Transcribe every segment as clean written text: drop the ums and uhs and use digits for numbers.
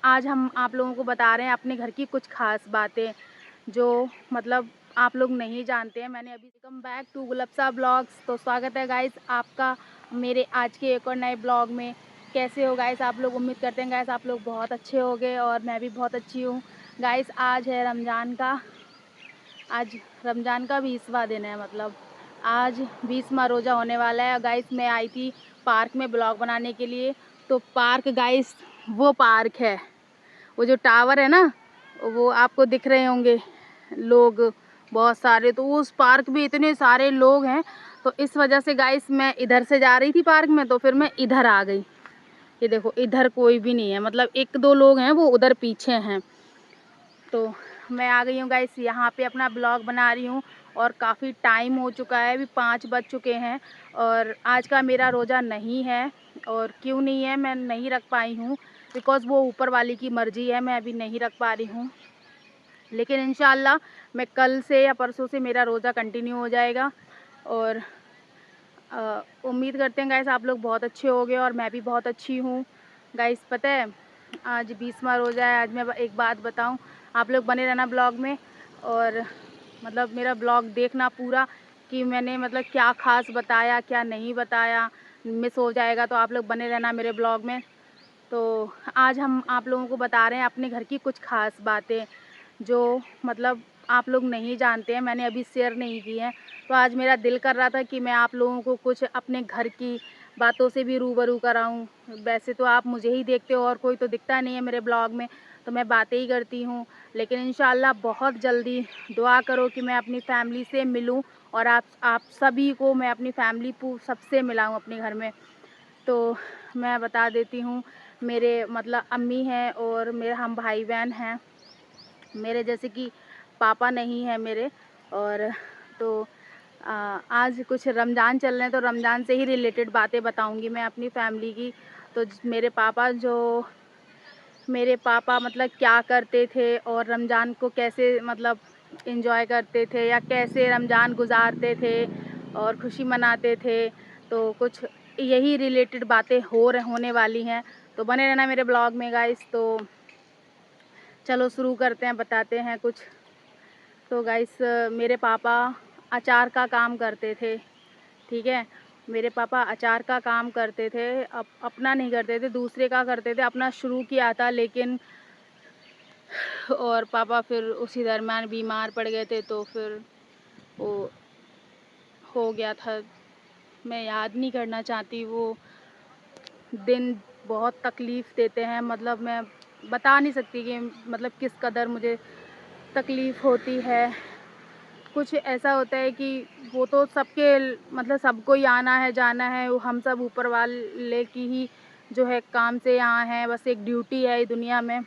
आज हम आप लोगों को बता रहे हैं अपने घर की कुछ ख़ास बातें जो मतलब आप लोग नहीं जानते हैं। मैंने अभी वेलकम बैक टू गुलबसा ब्लॉग्स। तो स्वागत है गाइस आपका मेरे आज के एक और नए ब्लॉग में। कैसे हो गाइस आप लोग? उम्मीद करते हैं गाइस आप लोग बहुत अच्छे होंगे और मैं भी बहुत अच्छी हूँ। गाइस आज है आज रमज़ान का 20वां दिन है, मतलब आज 20वां रोज़ा होने वाला है। गाइस मैं आई थी पार्क में ब्लॉग बनाने के लिए। तो पार्क गाइस वो पार्क है, वो जो टावर है ना, वो आपको दिख रहे होंगे लोग बहुत सारे। तो उस पार्क में इतने सारे लोग हैं, तो इस वजह से गाइस मैं इधर से जा रही थी पार्क में, तो फिर मैं इधर आ गई। ये देखो इधर कोई भी नहीं है, मतलब एक दो लोग हैं वो उधर पीछे हैं। तो मैं आ गई हूँ गाइस, यहाँ पे अपना ब्लॉग बना रही हूँ और काफ़ी टाइम हो चुका है, अभी 5 बज चुके हैं और आज का मेरा रोज़ा नहीं है। और क्यों नहीं है, मैं नहीं रख पाई हूँ बिकॉज़ वो ऊपर वाले की मर्ज़ी है, मैं अभी नहीं रख पा रही हूँ। लेकिन इंशाल्लाह मैं कल से या परसों से मेरा रोज़ा कंटिन्यू हो जाएगा। और उम्मीद करते हैं गाइस आप लोग बहुत अच्छे होंगे और मैं भी बहुत अच्छी हूँ। गाइस पता है आज 20वां रोज़ा है। आज मैं एक बात बताऊँ, आप लोग बने रहना ब्लॉग में और मतलब मेरा ब्लॉग देखना पूरा कि मैंने मतलब क्या ख़ास बताया क्या नहीं बताया, मिस हो जाएगा। तो आप लोग बने रहना मेरे ब्लॉग में। तो आज हम आप लोगों को बता रहे हैं अपने घर की कुछ ख़ास बातें जो मतलब आप लोग नहीं जानते हैं, मैंने अभी शेयर नहीं की हैं। तो आज मेरा दिल कर रहा था कि मैं आप लोगों को कुछ अपने घर की बातों से भी रूबरू कराऊं। वैसे तो आप मुझे ही देखते हो और कोई तो दिखता नहीं है मेरे ब्लॉग में, तो मैं बातें ही करती हूँ। लेकिन इंशाल्लाह बहुत जल्दी दुआ करो कि मैं अपनी फैमिली से मिलूँ और आप सभी को मैं अपनी फैमिली सबसे मिलाऊँ अपने घर में। तो मैं बता देती हूँ, मेरे मतलब अम्मी हैं और मेरे हम भाई बहन हैं। मेरे जैसे कि पापा नहीं है मेरे। और तो आज कुछ रमज़ान चल रहे हैं, तो रमज़ान से ही रिलेटेड बातें बताऊंगी मैं अपनी फैमिली की। तो मेरे पापा मतलब क्या करते थे और रमज़ान को कैसे मतलब एंजॉय करते थे या कैसे रमज़ान गुजारते थे और खुशी मनाते थे। तो कुछ यही रिलेटेड बातें होने वाली हैं, तो बने रहना मेरे ब्लॉग में गाइस। तो चलो शुरू करते हैं, बताते हैं कुछ। तो गाइस मेरे पापा अचार का काम करते थे, ठीक है। मेरे पापा अचार का काम करते थे, अपना नहीं करते थे, दूसरे का करते थे। अपना शुरू किया था लेकिन और पापा फिर उसी दरम्यान बीमार पड़ गए थे, तो फिर वो हो गया था। मैं याद नहीं करना चाहती, वो दिन बहुत तकलीफ़ देते हैं, मतलब मैं बता नहीं सकती कि मतलब किस कदर मुझे तकलीफ़ होती है। कुछ ऐसा होता है कि वो तो सबके मतलब सबको ही आना है जाना है, वो हम सब ऊपर वाले की ही जो है काम से यहाँ हैं, बस एक ड्यूटी है दुनिया में,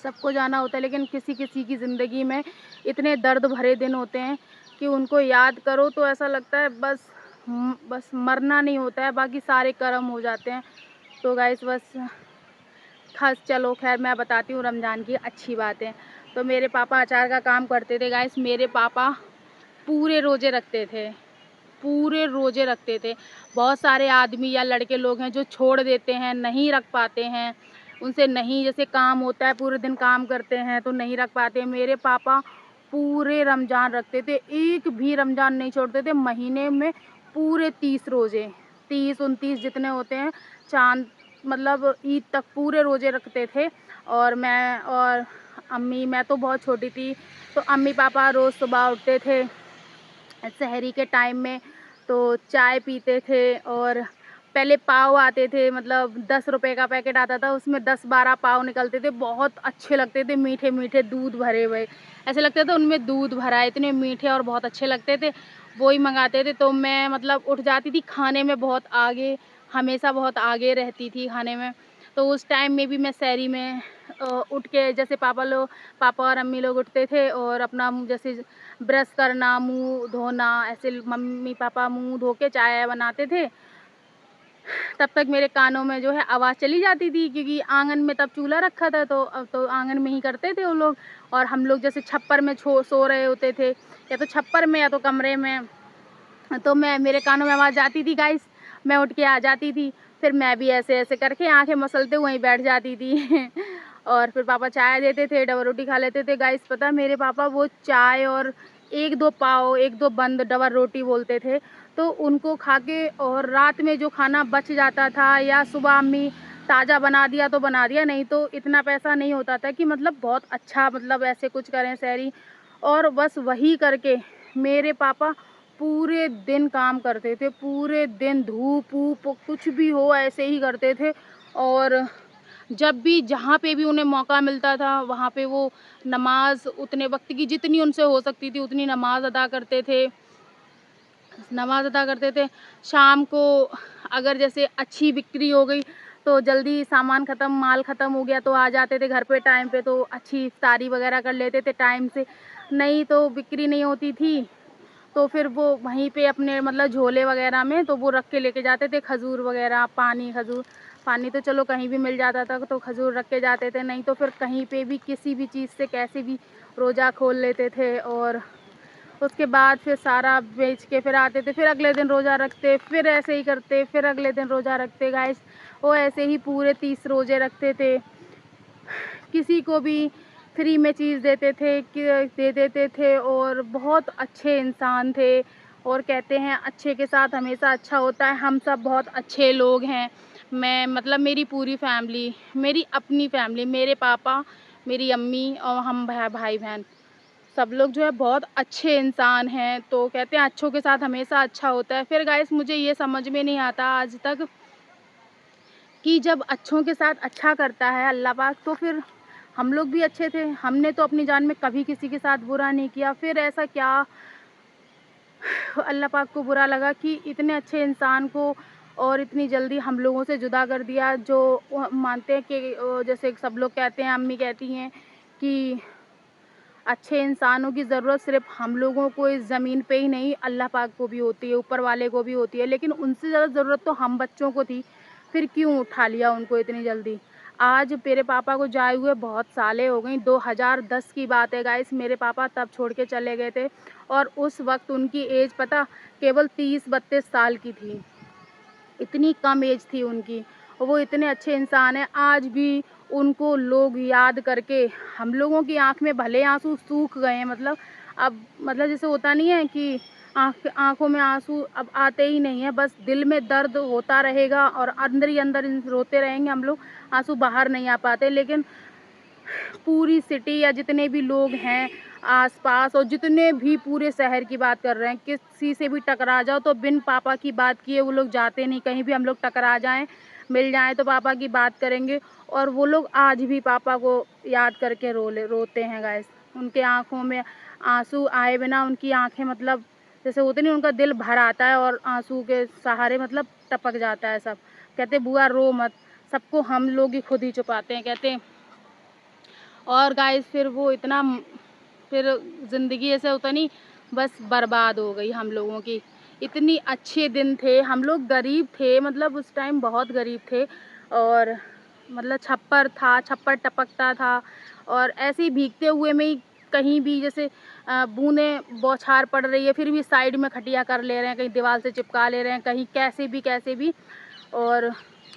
सबको जाना होता है। लेकिन किसी किसी की ज़िंदगी में इतने दर्द भरे दिन होते हैं कि उनको याद करो तो ऐसा लगता है बस मरना नहीं होता है, बाकी सारे कर्म हो जाते हैं। तो गाइस बस खास चलो खैर मैं बताती हूँ रमज़ान की अच्छी बातें। तो मेरे पापा अचार का काम करते थे गाइस। मेरे पापा पूरे रोज़े रखते थे, पूरे रोज़े रखते थे। बहुत सारे आदमी या लड़के लोग हैं जो छोड़ देते हैं, नहीं रख पाते हैं, उनसे नहीं, जैसे काम होता है पूरे दिन काम करते हैं तो नहीं रख पाते। मेरे पापा पूरे रमज़ान रखते थे, एक भी रमज़ान नहीं छोड़ते थे। महीने में पूरे 30 रोज़े, 30-29 जितने होते हैं, चाँद मतलब ईद तक पूरे रोज़े रखते थे। और मैं तो बहुत छोटी थी, तो अम्मी पापा रोज़ सुबह उठते थे सहरी के टाइम में, तो चाय पीते थे। और पहले पाव आते थे, मतलब 10 रुपए का पैकेट आता था, उसमें 10-12 पाव निकलते थे, बहुत अच्छे लगते थे, मीठे मीठे दूध भरे हुए, ऐसे लगते थे उनमें दूध भरा है, इतने मीठे और बहुत अच्छे लगते थे। वो ही मंगाते थे। तो मैं मतलब उठ जाती थी खाने में, बहुत आगे, हमेशा बहुत आगे रहती थी खाने में। तो उस टाइम में भी मैं सहरी में उठ के जैसे पापा और अम्मी लोग उठते थे और अपना जैसे ब्रश करना, मुंह धोना, ऐसे मम्मी पापा मुंह धो के चाय बनाते थे। तब तक मेरे कानों में जो है आवाज़ चली जाती थी, क्योंकि आंगन में तब चूल्हा रखा था, तो अब तो आंगन में ही करते थे वो लोग। और हम लोग जैसे छप्पर में सो रहे होते थे, या तो छप्पर में या तो कमरे में, तो मेरे कानों में आवाज़ जाती थी गाइस, मैं उठ के आ जाती थी। फिर मैं भी ऐसे ऐसे करके आंखें मसलते वहीं बैठ जाती थी और फिर पापा चाय देते थे, डबल रोटी खा लेते थे। गाइस पता है मेरे पापा वो चाय और 1-2 पाव, 1-2 बंद डबल रोटी बोलते थे, तो उनको खा के और रात में जो खाना बच जाता था या सुबह अम्मी ताज़ा बना दिया तो बना दिया, नहीं तो इतना पैसा नहीं होता था कि मतलब बहुत अच्छा मतलब ऐसे कुछ करें सहरी। और बस वही करके मेरे पापा पूरे दिन काम करते थे, पूरे दिन धूप-वूप कुछ भी हो ऐसे ही करते थे। और जब भी जहाँ पे भी उन्हें मौका मिलता था वहाँ पे वो नमाज़ उतने वक़्त की जितनी उनसे हो सकती थी उतनी नमाज़ अदा करते थे। नमाज़ अदा करते थे। शाम को अगर जैसे अच्छी बिक्री हो गई तो जल्दी सामान ख़त्म, माल ख़त्म हो गया तो आ जाते थे घर पे टाइम पे, तो अच्छी इफ्तारी वग़ैरह कर लेते थे टाइम से। नहीं तो बिक्री नहीं होती थी तो फिर वो वहीं पे अपने मतलब झोले वग़ैरह में तो वो रख के लेके जाते थे खजूर वग़ैरह, पानी खजूर। पानी तो चलो कहीं भी मिल जाता था तो खजूर रख के जाते थे, नहीं तो फिर कहीं पे भी किसी भी चीज़ से कैसे भी रोज़ा खोल लेते थे। और उसके बाद फिर सारा बेच के फिर आते थे, फिर अगले दिन रोज़ा रखते, फिर ऐसे ही करते, फिर अगले दिन रोज़ा रखते। गाइस वो ऐसे ही पूरे 30 रोज़े रखते थे। किसी को भी फ्री में चीज़ देते थे कि दे देते थे और बहुत अच्छे इंसान थे। और कहते हैं अच्छे के साथ हमेशा अच्छा होता है। हम सब बहुत अच्छे लोग हैं। मैं मतलब मेरी पूरी फैमिली, मेरी अपनी फैमिली, मेरे पापा, मेरी अम्मी और हम भाई-बहन सब लोग जो है बहुत अच्छे इंसान हैं। तो कहते हैं अच्छों के साथ हमेशा अच्छा होता है। फिर गाइस मुझे ये समझ में नहीं आता आज तक कि जब अच्छों के साथ अच्छा करता है अल्लाह पाक तो फिर हम लोग भी अच्छे थे। हमने तो अपनी जान में कभी किसी के साथ बुरा नहीं किया, फिर ऐसा क्या अल्लाह पाक को बुरा लगा कि इतने अच्छे इंसान को और इतनी जल्दी हम लोगों से जुदा कर दिया। जो मानते हैं कि जैसे सब लोग कहते हैं, अम्मी कहती हैं कि अच्छे इंसानों की ज़रूरत सिर्फ़ हम लोगों को इस ज़मीन पे ही नहीं अल्लाह पाक को भी होती है, ऊपर वाले को भी होती है, लेकिन उनसे ज़्यादा ज़रूरत तो हम बच्चों को थी। फिर क्यों उठा लिया उनको इतनी जल्दी। आज मेरे पापा को जाए हुए बहुत सालें हो गई, 2010 की बात है गाइस, मेरे पापा तब छोड़ के चले गए थे और उस वक़्त उनकी एज पता केवल 30-32 साल की थी। इतनी कम एज थी उनकी और वो इतने अच्छे इंसान हैं। आज भी उनको लोग याद करके हम लोगों की आँख में भले आँसू सूख गए हैं, मतलब अब मतलब जैसे होता नहीं है कि आँखों में आँसू अब आते ही नहीं है, बस दिल में दर्द होता रहेगा और अंदर ही अंदर रोते रहेंगे हम लोग, आँसू बाहर नहीं आ पाते। लेकिन पूरी सिटी या जितने भी लोग हैं आस-पास और जितने भी पूरे शहर की बात कर रहे हैं, किसी से भी टकरा जाओ तो बिन पापा की बात किए वो लोग जाते नहीं। कहीं भी हम लोग टकरा जाएँ, मिल जाएँ तो पापा की बात करेंगे और वो लोग आज भी पापा को याद करके रोते हैं गाइस। उनके आँखों में आँसू आए बिना उनकी आँखें मतलब जैसे होते नहीं, उनका दिल भर आता है और आँसू के सहारे मतलब टपक जाता है सब। कहते बुआ रो मत, सबको हम लोग ही खुद ही छुपाते हैं कहते। और गाइस फिर वो इतना फिर ज़िंदगी ऐसे होता नहीं, बस बर्बाद हो गई हम लोगों की। इतनी अच्छे दिन थे, हम लोग गरीब थे, मतलब उस टाइम बहुत गरीब थे और मतलब छप्पर था, छप्पर टपकता था और ऐसे ही भीगते हुए में ही कहीं भी जैसे बूँदें बौछार पड़ रही है फिर भी साइड में खटिया कर ले रहे हैं, कहीं दीवार से चिपका ले रहे हैं, कहीं कैसे भी और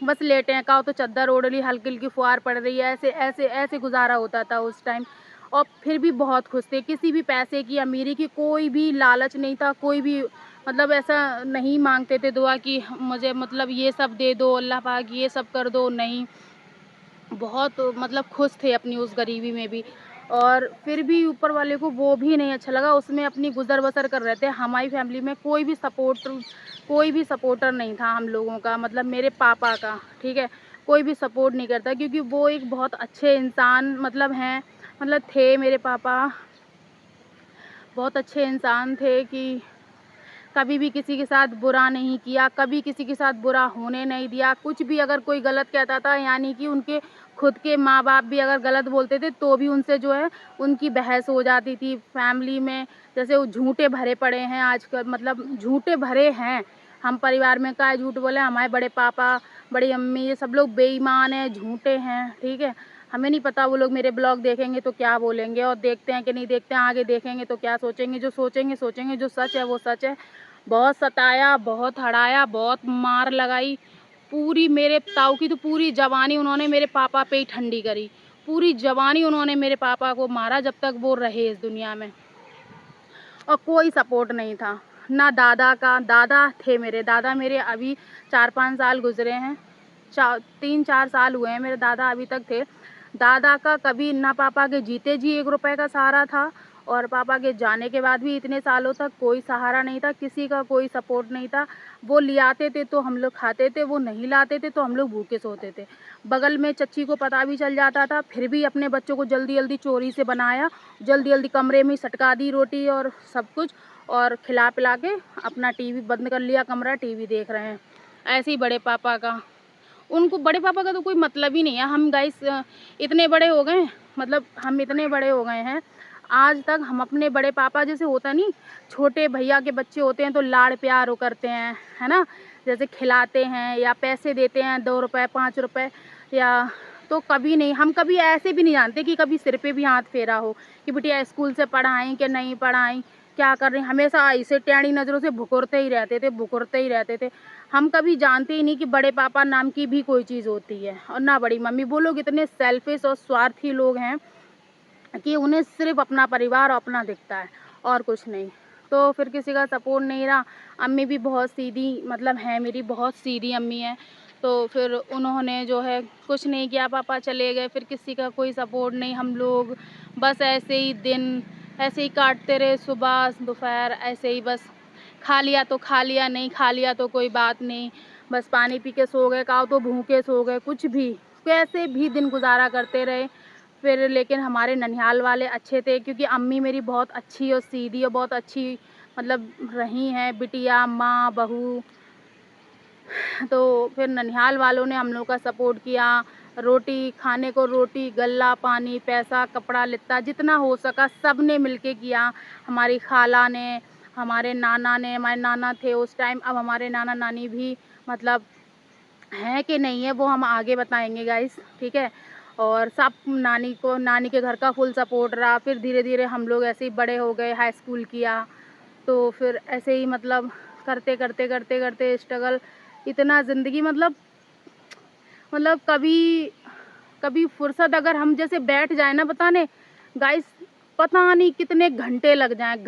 बस लेटे हैं, कहो तो चद्दर ओढ़ ली, हल्की-हल्की फुहार पड़ रही है, ऐसे गुज़ारा होता था उस टाइम। और फिर भी बहुत खुश थे, किसी भी पैसे की, अमीरी की कोई भी लालच नहीं था, कोई भी मतलब ऐसा नहीं माँगते थे दुआ कि मुझे मतलब ये सब दे दो अल्लाह पाक, ये सब कर दो, नहीं। बहुत मतलब खुश थे अपनी उस गरीबी में भी और फिर भी ऊपर वाले को वो भी नहीं अच्छा लगा, उसमें अपनी गुज़र-बसर कर रहे थे। हमारी फैमिली में कोई भी सपोर्टर नहीं था हम लोगों का, मतलब मेरे पापा का, ठीक है? कोई भी सपोर्ट नहीं करता क्योंकि वो एक बहुत अच्छे इंसान मतलब हैं, मतलब थे मेरे पापा, बहुत अच्छे इंसान थे कि कभी भी किसी के साथ बुरा नहीं किया, कभी किसी के साथ बुरा होने नहीं दिया। कुछ भी अगर कोई गलत कहता था यानी कि उनके खुद के माँ-बाप भी अगर गलत बोलते थे तो भी उनसे जो है उनकी बहस हो जाती थी। फैमिली में जैसे वो झूठे भरे पड़े हैं आजकल, मतलब झूठे भरे हैं। हम परिवार में काहे झूठ बोले, हमारे बड़े पापा, बड़ी अम्मी ये सब लोग बेईमान हैं, झूठे हैं, ठीक है? हमें नहीं पता वो लोग मेरे ब्लॉग देखेंगे तो क्या बोलेंगे और देखते हैं कि नहीं देखते हैं, आगे देखेंगे तो क्या सोचेंगे। जो सोचेंगे, जो सच है वो सच है। बहुत सताया, बहुत हड़ाया, बहुत मार लगाई। पूरी मेरे ताऊ की तो पूरी जवानी उन्होंने मेरे पापा पे ही ठंडी करी। पूरी जवानी उन्होंने मेरे पापा को मारा जब तक वो रहे इस दुनिया में। और कोई सपोर्ट नहीं था, ना दादा का। दादा थे दादा मेरे अभी 4-5 साल गुजरे हैं, 3-4 साल हुए हैं, मेरे दादा अभी तक थे। दादा का कभी ना पापा के जीते जी 1 रुपए का सहारा था, और पापा के जाने के बाद भी इतने सालों तक कोई सहारा नहीं था, किसी का कोई सपोर्ट नहीं था। वो ले आते थे तो हम लोग खाते थे, वो नहीं लाते थे तो हम लोग भूखे सोते थे। बगल में चच्ची को पता भी चल जाता था, फिर भी अपने बच्चों को जल्दी जल्दी चोरी से बनाया, जल्दी जल्दी कमरे में सटका दी रोटी और सब कुछ, और खिला पिला के अपना टीवी बंद कर लिया, कमरा टीवी देख रहे हैं। ऐसे ही बड़े पापा का, उनको बड़े पापा का तो कोई मतलब ही नहीं है। हम गाइस इतने बड़े हो गए, मतलब हम इतने बड़े हो गए हैं, आज तक हम अपने बड़े पापा, जैसे होता नहीं छोटे भैया के बच्चे होते हैं तो लाड़ प्यार वो करते हैं, है ना, जैसे खिलाते हैं या पैसे देते हैं 2 रुपए 5 रुपए, या तो कभी नहीं, हम कभी ऐसे भी नहीं जानते कि कभी सिर पे भी हाथ फेरा हो कि बिटिया स्कूल से पढ़ाएं कि नहीं पढ़ाएं, क्या कर रहे हैं। हमेशा ऐसे टेढ़ी नज़रों से भुकुरते ही रहते थे, भुकुरते ही रहते थे। हम कभी जानते ही नहीं कि बड़े पापा नाम की भी कोई चीज़ होती है, और ना बड़ी मम्मी। वो लोग इतने सेल्फिश और स्वार्थी लोग हैं कि उन्हें सिर्फ अपना परिवार और अपना दिखता है और कुछ नहीं। तो फिर किसी का सपोर्ट नहीं रहा। अम्मी भी बहुत सीधी, मतलब है मेरी बहुत सीधी अम्मी है। तो फिर उन्होंने जो है कुछ नहीं किया, पापा चले गए, फिर किसी का कोई सपोर्ट नहीं। हम लोग बस ऐसे ही दिन ऐसे ही काटते रहे, सुबह दोपहर ऐसे ही, बस खा लिया तो खा लिया, नहीं खा लिया तो कोई बात नहीं, बस पानी पी के सो गए, खाओ तो भूखे सो गए, कुछ भी कैसे भी दिन गुजारा करते रहे। फिर लेकिन हमारे ननिहाल वाले अच्छे थे, क्योंकि अम्मी मेरी बहुत अच्छी और सीधी और बहुत अच्छी मतलब रही हैं, बिटिया माँ बहू। तो फिर ननिहाल वालों ने हम लोग का सपोर्ट किया, रोटी खाने को रोटी, गल्ला पानी, पैसा, कपड़ा लित्ता, जितना हो सका सब ने मिलके किया। हमारी खाला ने, हमारे नाना ने, हमारे नाना थे उस टाइम, अब हमारे नाना नानी भी मतलब हैं कि नहीं है वो हम आगे बताएंगे गाइस, ठीक है। और सब नानी को, नानी के घर का फुल सपोर्ट रहा। फिर धीरे धीरे हम लोग ऐसे ही बड़े हो गए, हाई स्कूल किया, तो फिर ऐसे ही मतलब करते करते करते करते स्ट्रगल इतना ज़िंदगी, मतलब कभी कभी फुर्सत अगर हम जैसे बैठ जाए ना बताने गाइस, पता नहीं कितने घंटे लग जाएं,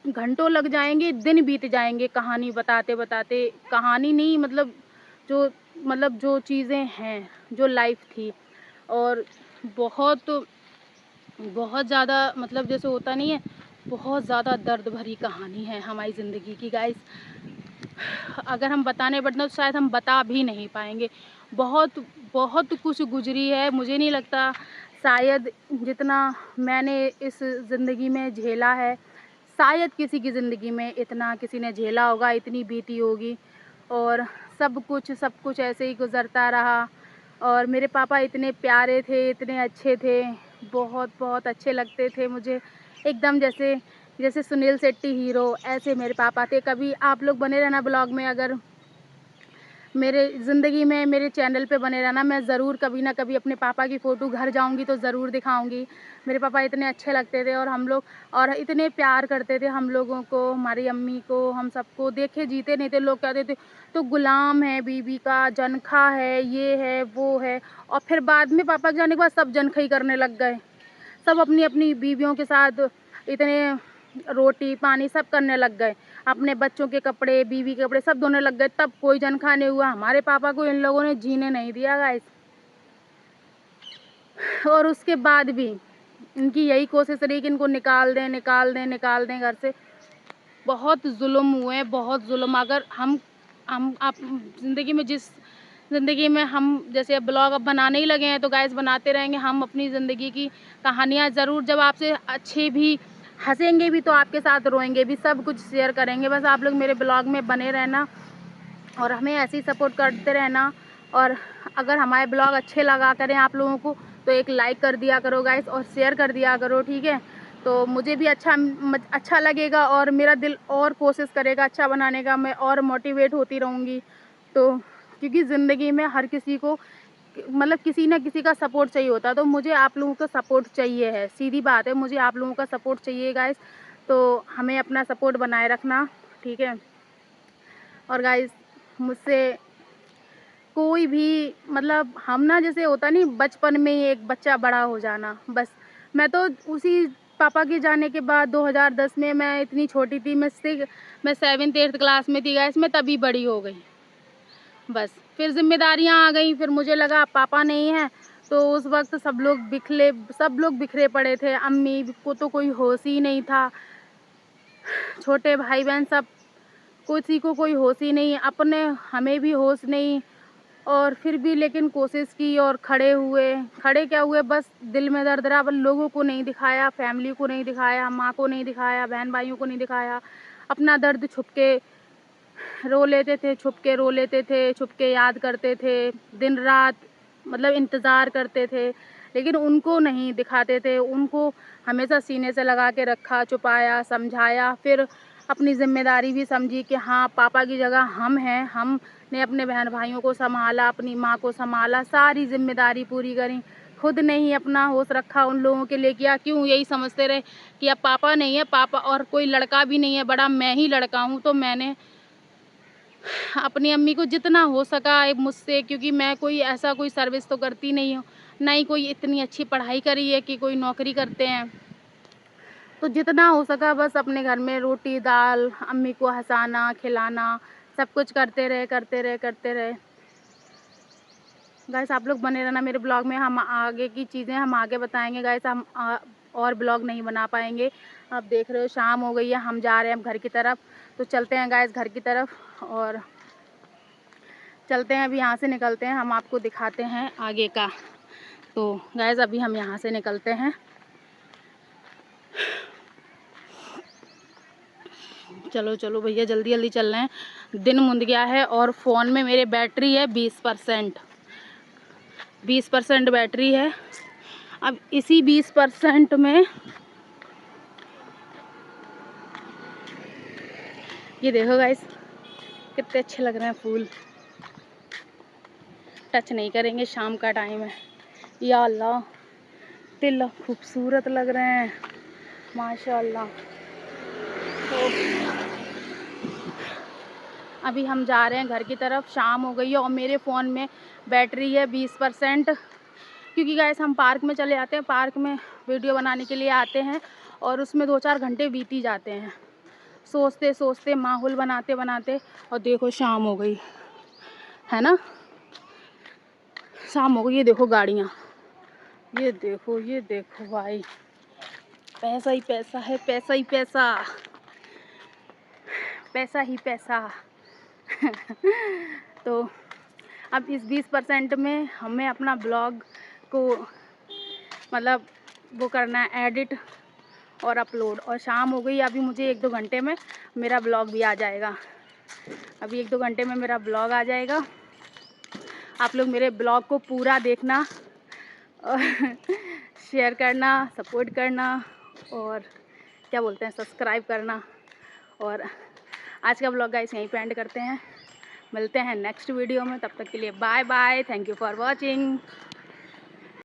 घंटों लग जाएंगे, दिन बीत जाएंगे कहानी बताते बताते। कहानी नहीं, मतलब जो चीज़ें हैं, जो लाइफ थी, और बहुत बहुत ज़्यादा, मतलब जैसे होता नहीं है, बहुत ज़्यादा दर्द भरी कहानी है हमारी ज़िंदगी की गाइस। अगर हम बताने बैठना तो शायद हम बता भी नहीं पाएंगे। बहुत बहुत कुछ गुजरी है, मुझे नहीं लगता शायद जितना मैंने इस ज़िंदगी में झेला है, शायद किसी की ज़िंदगी में इतना किसी ने झेला होगा, इतनी बीती होगी। और सब कुछ ऐसे ही गुज़रता रहा। और मेरे पापा इतने प्यारे थे, इतने अच्छे थे, बहुत बहुत अच्छे लगते थे मुझे, एकदम जैसे जैसे सुनील शेट्टी हीरो, ऐसे मेरे पापा थे। कभी आप लोग बने रहना ब्लॉग में, अगर मेरे ज़िंदगी में मेरे चैनल पे बने रहना, मैं ज़रूर कभी ना कभी अपने पापा की फ़ोटो घर जाऊंगी तो ज़रूर दिखाऊंगी। मेरे पापा इतने अच्छे लगते थे, और हम लोग और इतने प्यार करते थे हम लोगों को, हमारी अम्मी को, हम सबको। देखे जीते नहीं थे, लोग कहते थे तो गुलाम है बीबी का, जनखा है, ये है वो है। और फिर बाद में पापा के जाने के बाद सब जनखा ही करने लग गए, सब अपनी अपनी बीवियों के साथ इतने रोटी पानी सब करने लग गए, अपने बच्चों के कपड़े, बीवी के कपड़े सब धोने लग गए, तब कोई जन खाने हुआ। हमारे पापा को इन लोगों ने जीने नहीं दिया गाइस। और उसके बाद भी इनकी यही कोशिश रही कि इनको निकाल दें निकाल दें निकाल दें घर से। बहुत जुल्म हुए, बहुत जुल्म। अगर हम आप ज़िंदगी में जिस ज़िंदगी में हम जैसे अब ब्लॉग अब बनाने ही लगे हैं तो गाइस बनाते रहेंगे हम अपनी ज़िंदगी की कहानियाँ ज़रूर। जब आपसे अच्छे भी हंसेंगे भी तो आपके साथ रोएंगे भी, सब कुछ शेयर करेंगे। बस आप लोग मेरे ब्लॉग में बने रहना और हमें ऐसे ही सपोर्ट करते रहना। और अगर हमारे ब्लॉग अच्छे लगा करें आप लोगों को तो एक लाइक कर दिया करो गाइस, और शेयर कर दिया करो, ठीक है। तो मुझे भी अच्छा लगेगा, और मेरा दिल और कोशिश करेगा अच्छा बनाने का, मैं और मोटिवेट होती रहूँगी। तो क्योंकि ज़िंदगी में हर किसी को मतलब किसी न किसी का सपोर्ट चाहिए होता है, तो मुझे आप लोगों का सपोर्ट चाहिए है, सीधी बात है, मुझे आप लोगों का सपोर्ट चाहिए गाइस। तो हमें अपना सपोर्ट बनाए रखना, ठीक है। और गाइस मुझसे कोई भी मतलब हम ना जैसे होता नहीं बचपन में ही एक बच्चा बड़ा हो जाना, बस मैं तो उसी पापा के जाने के बाद 2010 में, मैं इतनी छोटी थी, मैं 7th 8th क्लास में थी गाइस, मैं तभी बड़ी हो गई। बस फिर जिम्मेदारियां आ गई, फिर मुझे लगा पापा नहीं है, तो उस वक्त सब लोग बिखरे पड़े थे। अम्मी को तो कोई होश ही नहीं था, छोटे भाई बहन सब, किसी को कोई होश ही नहीं, अपने हमें भी होश नहीं। और फिर भी लेकिन कोशिश की और खड़े क्या हुए, बस दिल में दर्द रहा, पर लोगों को नहीं दिखाया, फैमिली को नहीं दिखाया, माँ को नहीं दिखाया, बहन भाइयों को नहीं दिखाया। अपना दर्द छुप के रो लेते थे, छुप के रो लेते थे, छुप के याद करते थे, दिन रात मतलब इंतज़ार करते थे, लेकिन उनको नहीं दिखाते थे। उनको हमेशा सीने से लगा के रखा, छुपाया, समझाया। फिर अपनी ज़िम्मेदारी भी समझी कि हाँ, पापा की जगह हम हैं, हमने अपने बहन भाइयों को संभाला, अपनी माँ को संभाला, सारी ज़िम्मेदारी पूरी करी। खुद नहीं अपना होश रखा, उन लोगों के लिए किया। क्यों? यही समझते रहे कि अब पापा नहीं है, पापा और कोई लड़का भी नहीं है बड़ा, मैं ही लड़का हूँ। तो मैंने अपनी अम्मी को जितना हो सका मुझसे, क्योंकि मैं कोई ऐसा कोई सर्विस तो करती नहीं हूँ, ना ही कोई इतनी अच्छी पढ़ाई करी है कि कोई नौकरी करते हैं, तो जितना हो सका बस अपने घर में रोटी दाल, अम्मी को हंसाना खिलाना, सब कुछ करते रहे। गाइस आप लोग बने रहना मेरे ब्लॉग में, हम आगे की चीज़ें हम आगे बताएंगे गाइस। हम और ब्लॉग नहीं बना पाएंगे। आप देख रहे हो शाम हो गई है, हम जा रहे हैं अब घर की तरफ, तो चलते हैं गाइस घर की तरफ, और चलते हैं अभी यहाँ से निकलते हैं, हम आपको दिखाते हैं आगे का। तो गाइस अभी हम यहाँ से निकलते हैं। चलो चलो भैया जल्दी जल्दी चल रहे हैं, दिन मुंद गया है और फ़ोन में मेरे बैटरी है 20% बैटरी है। अब इसी 20% में ये देखो गाइस कितने अच्छे लग रहे हैं फूल। टच नहीं करेंगे, शाम का टाइम है। या अल्लाह दिल खूबसूरत लग रहे हैं माशाल्लाह। तो अभी हम जा रहे हैं घर की तरफ, शाम हो गई है और मेरे फ़ोन में बैटरी है 20%। क्योंकि गाइस हम पार्क में चले जाते हैं, पार्क में वीडियो बनाने के लिए आते हैं और उसमें 2-4 घंटे बीत ही जाते हैं, सोचते सोचते माहौल बनाते बनाते। और देखो शाम हो गई है ना, शाम हो गई। ये देखो गाड़ियाँ, ये देखो भाई, पैसा ही पैसा है, पैसा ही पैसा, पैसा ही पैसा। तो अब इस 20% में हमें अपना ब्लॉग को मतलब वो करना है एडिट और अपलोड। और शाम हो गई, अभी मुझे 1-2 घंटे में मेरा ब्लॉग भी आ जाएगा। अभी 1-2 घंटे में मेरा ब्लॉग आ जाएगा। आप लोग मेरे ब्लॉग को पूरा देखना और शेयर करना, सपोर्ट करना और क्या बोलते हैं सब्सक्राइब करना। और आज का ब्लॉग गाइस यहीं पे एंड करते हैं, मिलते हैं नेक्स्ट वीडियो में। तब तक के लिए bye bye, thank you for watching.